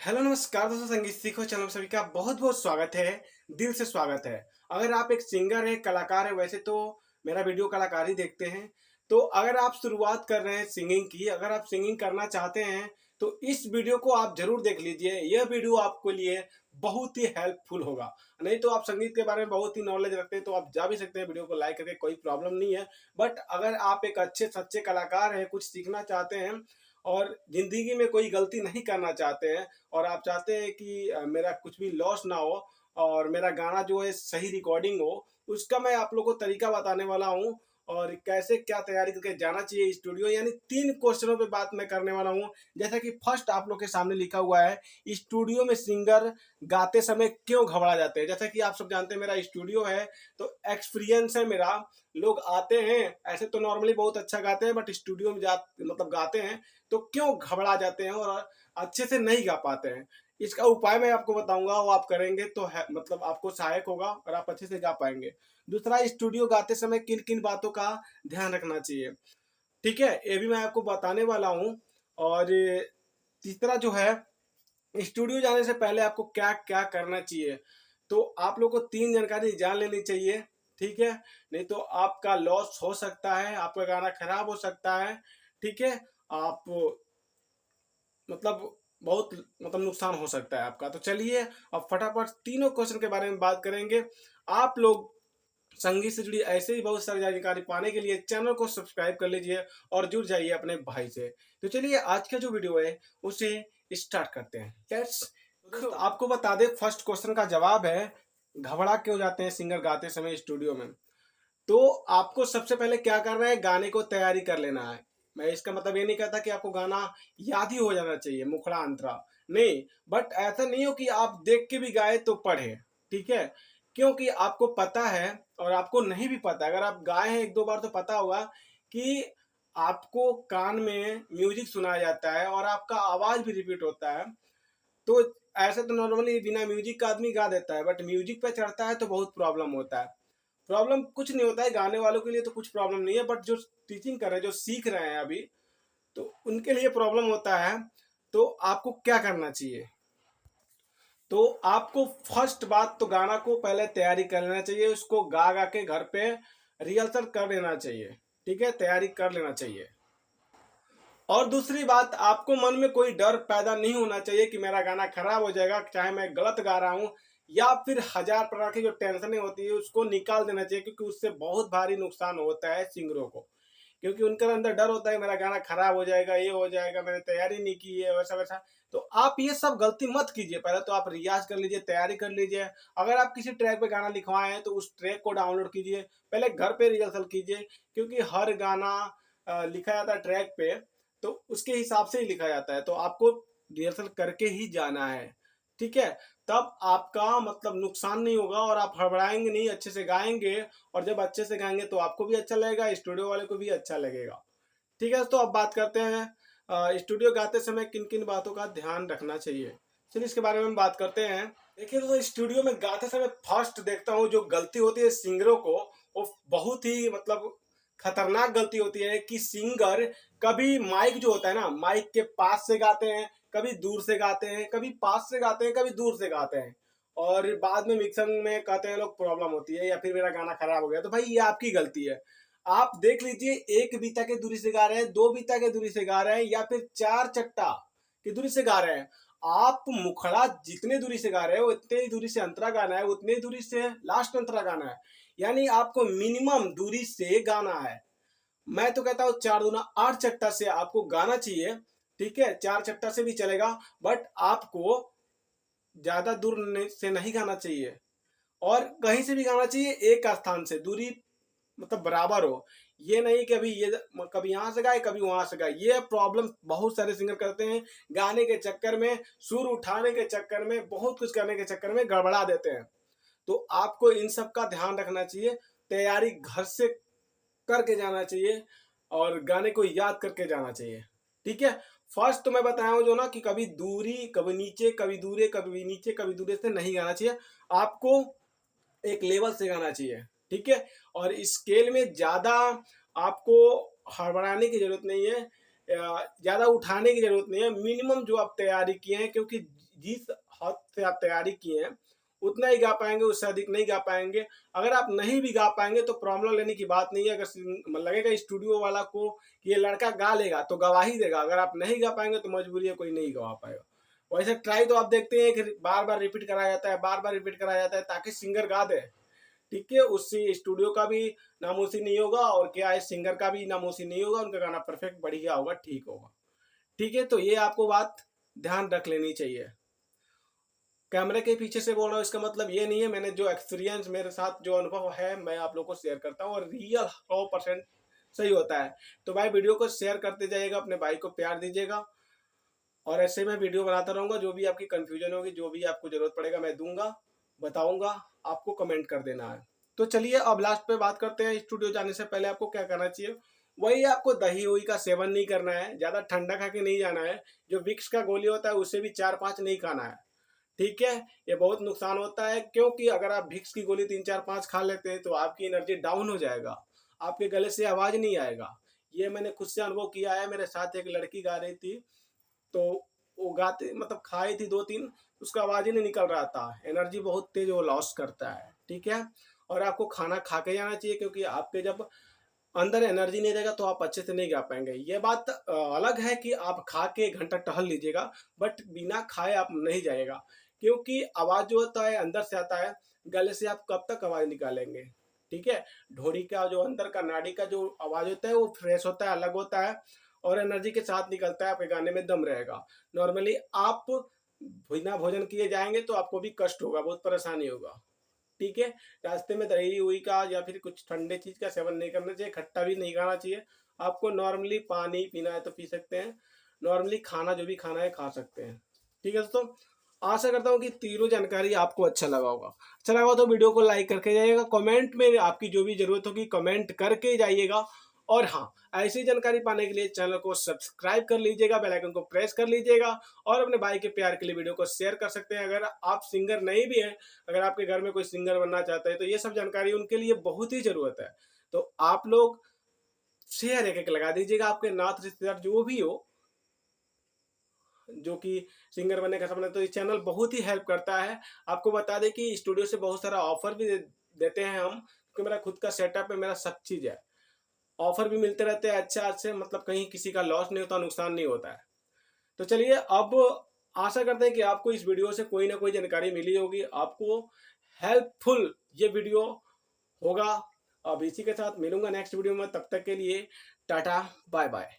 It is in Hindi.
हेलो नमस्कार दोस्तों, संगीत सीखो चैनल में सभी का बहुत बहुत स्वागत है। दिल से स्वागत है। अगर आप एक सिंगर है, कलाकार है, वैसे तो मेरा वीडियो कलाकार ही देखते हैं। तो अगर आप शुरुआत कर रहे हैं सिंगिंग की, अगर आप सिंगिंग करना चाहते हैं तो इस वीडियो को आप जरूर देख लीजिए। यह वीडियो आपके लिए बहुत ही हेल्पफुल होगा। नहीं तो आप संगीत के बारे में बहुत ही नॉलेज रखते हैं तो आप जा भी सकते हैं, वीडियो को लाइक करके, कोई प्रॉब्लम नहीं है। बट अगर आप एक अच्छे सच्चे कलाकार हैं, कुछ सीखना चाहते हैं और जिंदगी में कोई गलती नहीं करना चाहते हैं और आप चाहते हैं कि मेरा कुछ भी लॉस ना हो और मेरा गाना जो है सही रिकॉर्डिंग हो, उसका मैं आप लोगों को तरीका बताने वाला हूँ। और कैसे क्या तैयारी करके जाना चाहिए स्टूडियो, यानी 3 क्वेश्चनों पे बात मैं करने वाला हूँ। जैसा कि फर्स्ट आप लोग के सामने लिखा हुआ है, स्टूडियो में सिंगर गाते समय क्यों घबरा जाते हैं। जैसा कि आप सब जानते हैं मेरा स्टूडियो है, तो एक्सपीरियंस है मेरा। लोग आते हैं, ऐसे तो नॉर्मली बहुत अच्छा गाते हैं, बट स्टूडियो में जा मतलब गाते हैं तो क्यों घबरा जाते हैं और अच्छे से नहीं गा पाते हैं। इसका उपाय मैं आपको बताऊंगा, वो आप करेंगे तो है मतलब आपको सहायक होगा और आप अच्छे से गा पाएंगे। दूसरा, स्टूडियो गाते समय किन किन बातों का ध्यान रखना चाहिए, ठीक है, ये भी मैं आपको बताने वाला हूँ। और तीसरा जो है, स्टूडियो जाने से पहले आपको क्या क्या करना चाहिए। तो आप लोग को 3 जानकारी जान लेनी चाहिए, ठीक है। नहीं तो आपका लॉस हो सकता है, आपका गाना खराब हो सकता है, ठीक है। आप मतलब बहुत नुकसान हो सकता है आपका। तो चलिए अब फटाफट तीनों क्वेश्चन के बारे में बात करेंगे। आप लोग संगीत से जुड़ी ऐसे ही बहुत सारी जानकारी पाने के लिए चैनल को सब्सक्राइब कर लीजिए और जुड़ जाइए अपने भाई से। तो चलिए आज का जो वीडियो है उसे स्टार्ट करते हैं। लेट्स तो आपको बता दें, फर्स्ट क्वेश्चन का जवाब है, घबरा क्यों जाते हैं सिंगर गाते समय स्टूडियो में। तो आपको सबसे पहले क्या करना है, गाने को तैयारी कर लेना है। मैं इसका मतलब ये नहीं कहता कि आपको गाना याद ही हो जाना चाहिए, मुखड़ा अंतरा नहीं। बट ऐसा नहीं हो कि आप देख के भी गाए तो पढ़े, ठीक है। क्योंकि आपको पता है और आपको नहीं भी पता, अगर आप गाए हैं 1-2 बार तो पता होगा कि आपको कान में म्यूजिक सुनाया जाता है और आपका आवाज भी रिपीट होता है। तो ऐसे तो नॉर्मली बिना म्यूजिक का आदमी गा देता है, बट म्यूजिक पे चढ़ता है तो बहुत प्रॉब्लम होता है। प्रॉब्लम कुछ नहीं होता है, गाने वालों के लिए तो कुछ प्रॉब्लम नहीं है, बट जो टीचिंग कर रहे हैं, जो सीख रहे हैं अभी, तो उनके लिए प्रॉब्लम होता है। तो आपको क्या करना चाहिए, तो आपको फर्स्ट बात तो गाना को पहले तैयारी कर लेना चाहिए, उसको गा गा के घर पे रिहर्सल कर लेना चाहिए, ठीक है, तैयारी कर लेना चाहिए। और दूसरी बात, आपको मन में कोई डर पैदा नहीं होना चाहिए कि मेरा गाना खराब हो जाएगा, चाहे मैं गलत गा रहा हूँ, या फिर हजार प्रकार की जो टेंशनें होती है उसको निकाल देना चाहिए, क्योंकि उससे बहुत भारी नुकसान होता है सिंगरों को। क्योंकि उनके अंदर डर होता है मेरा गाना खराब हो जाएगा, ये हो जाएगा, मैंने तैयारी नहीं की है, वैसा वैसा। तो आप ये सब गलती मत कीजिए, पहले तो आप रियाज कर लीजिए, तैयारी कर लीजिए। अगर आप किसी ट्रैक पे गाना लिखवाए हैं तो उस ट्रैक को डाउनलोड कीजिए, पहले घर पे रिहर्सल कीजिए। क्योंकि हर गाना लिखा जाता है ट्रैक पे, तो उसके हिसाब से ही लिखा जाता है, तो आपको रिहर्सल करके ही जाना है, ठीक है। तब आपका मतलब नुकसान नहीं होगा और आप हड़बड़ाएंगे नहीं, अच्छे से गाएंगे। और जब अच्छे से गाएंगे तो आपको भी अच्छा लगेगा, स्टूडियो वाले को भी अच्छा लगेगा, ठीक है। तो अब बात करते हैं स्टूडियो गाते समय किन किन बातों का ध्यान रखना चाहिए। चलिए इसके बारे में हम बात करते हैं। देखिए तो स्टूडियो में गाते समय फर्स्ट देखता हूँ जो गलती होती है सिंगरों को, वो बहुत ही मतलब खतरनाक गलती होती है कि सिंगर कभी माइक जो होता है ना, माइक के पास से गाते हैं, कभी दूर से गाते हैं, कभी पास से गाते हैं, कभी दूर से गाते हैं। और बाद में मिक्सिंग में कहते हैं लोग प्रॉब्लम होती है या फिर मेरा गाना खराब हो गया। तो भाई ये आपकी गलती है। आप देख लीजिए, 1 बीता के दूरी से गा रहे हैं, 2 बीता के दूरी से गा रहे हैं, या फिर 4 चट्टा की दूरी से गा रहे हैं। आप मुखड़ा जितने दूरी से गा रहे हो उतने ही दूरी से अंतरा गाना है, उतने ही दूरी से लास्ट अंतरा गाना है। यानी आपको मिनिमम दूरी से गाना है। मैं तो कहता हूँ 4 दूना 8 चट्टा से आपको गाना चाहिए, ठीक है। 4 चट्टा से भी चलेगा, बट आपको ज्यादा दूर से नहीं गाना चाहिए और कहीं से भी गाना चाहिए, एक स्थान से दूरी मतलब बराबर हो। ये नहीं कि अभी ये कभी यहाँ से गाए कभी वहां से गाए, ये प्रॉब्लम बहुत सारे सिंगर करते हैं। गाने के चक्कर में, सुर उठाने के चक्कर में, बहुत कुछ करने के चक्कर में गड़बड़ा देते हैं। तो आपको इन सब का ध्यान रखना चाहिए, तैयारी घर से करके जाना चाहिए और गाने को याद करके जाना चाहिए, ठीक है। फर्स्ट तो मैं बताया हूँ जो ना, कि कभी दूरी, कभी नीचे, कभी दूरे, कभी नीचे, कभी दूरे से नहीं गाना चाहिए। आपको एक लेवल से गाना चाहिए, ठीक है। और स्केल में ज्यादा आपको हड़बड़ाने की जरूरत नहीं है। ज़्यादा उठाने की ज़रूरत नहीं है। मिनिमम जो आप तैयारी किए हैं, क्योंकि जिस हद से आप तैयारी किए हैं उतना ही गा पाएंगे, उससे अधिक नहीं गा पाएंगे। अगर आप नहीं भी गा पाएंगे तो प्रॉब्लम लेने की बात नहीं है। अगर लगेगा स्टूडियो वाला को कि ये लड़का गा लेगा तो गवाही देगा। अगर आप नहीं गा पाएंगे तो मजबूरी है, कोई नहीं गवा पाएगा। वैसे ट्राई तो आप देखते हैं कि बार बार रिपीट कराया जाता है, बार बार रिपीट कराया जाता है ताकि सिंगर गा दे। ठीक है, उससे स्टूडियो का भी नामोसी नहीं होगा और क्या है, सिंगर का भी नामोसी नहीं होगा, उनका गाना परफेक्ट बढ़िया होगा, ठीक होगा। ठीक है, तो ये आपको बात ध्यान रख लेनी चाहिए। कैमरे के पीछे से बोल रहा हूँ इसका मतलब ये नहीं है, मैंने जो एक्सपीरियंस मेरे साथ जो अनुभव है मैं आप लोगों को शेयर करता हूँ और रियल 100% सही होता है। तो भाई वीडियो को शेयर करते जाइएगा, अपने भाई को प्यार दीजिएगा और ऐसे मैं वीडियो बनाता रहूंगा। जो भी आपकी कंफ्यूजन होगी, जो भी आपको जरूरत पड़ेगा मैं दूंगा, बताऊंगा, आपको कमेंट कर देना है। तो चलिए अब लास्ट पे बात करते हैं। स्टूडियो जाने से पहले आपको क्या करना चाहिए। वही, आपको दही वही का सेवन नहीं करना है, ज्यादा ठंडा खा के नहीं जाना है। जो विक्स का गोली होता है उससे भी 4-5 नहीं खाना है। ठीक है, ये बहुत नुकसान होता है, क्योंकि अगर आप विक्स की गोली 3-4-5 खा लेते हैं तो आपकी एनर्जी डाउन हो जाएगा, आपके गले से आवाज नहीं आएगा। ये मैंने खुद से अनुभव किया है। मेरे साथ एक लड़की गा रही थी, तो वो गाते मतलब खाई थी 2-3, उसका आवाज ही नहीं निकल रहा था। एनर्जी बहुत तेज वो लॉस करता है। ठीक है, और आपको खाना खा के जाना चाहिए, क्योंकि आपके जब अंदर एनर्जी नहीं रहेगा तो आप अच्छे से नहीं गा पाएंगे। ये बात अलग है कि आप खा के 1 घंटा टहल लीजिएगा, बट बिना खाए आप नहीं जाएगा, क्योंकि आवाज जो होता है अंदर से आता है, गले से आप कब तक आवाज निकालेंगे। ठीक है, ढोड़ी का जो अंदर का नाड़ी का जो आवाज होता है वो फ्रेश होता है, अलग होता है और एनर्जी के साथ निकलता है, आपके गाने में दम रहेगा। नॉर्मली आप बिना भोजन किए जाएंगे तो आपको भी कष्ट होगा, बहुत परेशानी होगा। ठीक है, रास्ते में दही उही का या फिर कुछ ठंडे चीज का सेवन नहीं करना चाहिए, खट्टा भी नहीं खाना चाहिए। आपको नॉर्मली पानी पीना है तो पी सकते हैं, नॉर्मली खाना जो भी खाना है खा सकते हैं। ठीक है दोस्तों, आशा करता हूँ कि तीनों जानकारी आपको अच्छा लगा होगा। अच्छा लगा तो वीडियो को लाइक करके जाइएगा, कमेंट में आपकी जो भी जरूरत होगी कमेंट करके जाइएगा। और हाँ, ऐसी जानकारी पाने के लिए चैनल को सब्सक्राइब कर लीजिएगा, बेल आइकन को प्रेस कर लीजिएगा और अपने भाई के प्यार के लिए वीडियो को शेयर कर सकते हैं। अगर आप सिंगर नहीं भी हैं, अगर आपके घर में कोई सिंगर बनना चाहता है तो ये सब जानकारी उनके लिए बहुत ही जरूरत है। तो आप लोग शेयर एक एक लगा दीजिएगा, आपके नात रिश्तेदार जो भी हो जो कि सिंगर बनने का सपना, तो ये चैनल बहुत ही हेल्प करता है। आपको बता दें कि स्टूडियो से बहुत सारा ऑफर भी देते हैं हम, क्योंकि मेरा खुद का सेटअप है, मेरा सब चीज है। ऑफर भी मिलते रहते हैं अच्छा अच्छे, मतलब कहीं किसी का लॉस नहीं होता, नुकसान नहीं होता है। तो चलिए अब आशा करते हैं कि आपको इस वीडियो से कोई ना कोई जानकारी मिली होगी, आपको हेल्पफुल ये वीडियो होगा। अब इसी के साथ मिलूंगा नेक्स्ट वीडियो में, तब तक के लिए टाटा बाय बाय।